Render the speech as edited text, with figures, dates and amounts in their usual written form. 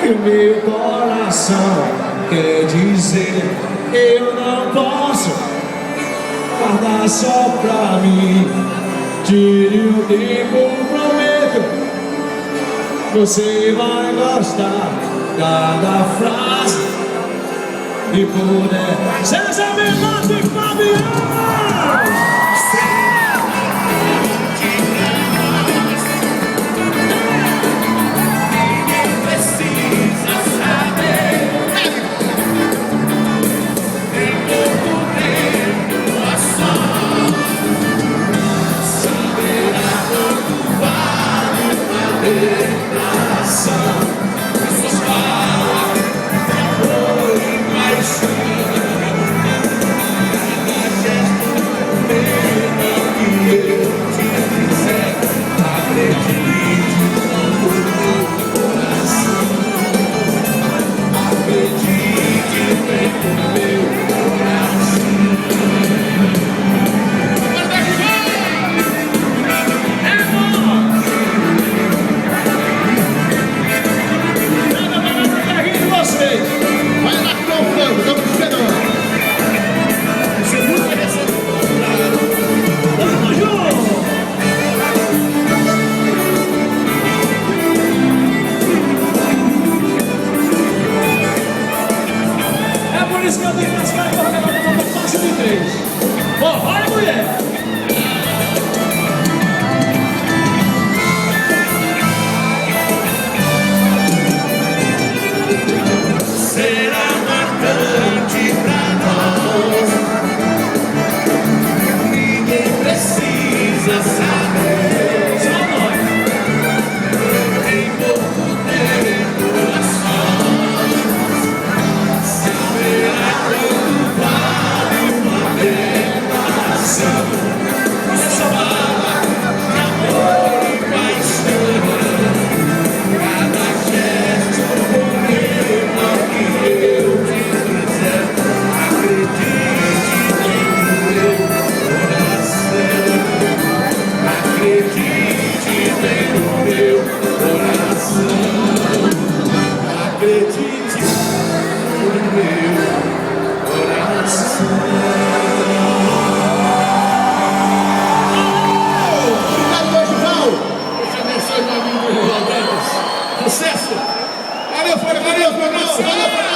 que o meu coração quer dizer. Eu não posso guardar só pra mim. Tire o tempo, prometo, você vai gostar cada frase e puder. César Menotti e Fabiano! Por isso que eu tenho mais cara para levar uma faixa de 3. Ó, vai, mulher! Será marcante pra nós. Ninguém precisa saber. Só nós. Em pouco tempo a sós. Saberá quanto vale uma tentação. Essa bala de amor e paixão. Cada gesto poema que eu te fizer. Acredite no meu coração. Acredite no meu coração. Acredite no meu coração. Obrigado, João. Deus abençoe, meu amigo Roberto. Sucesso. Valeu, valeu, valeu.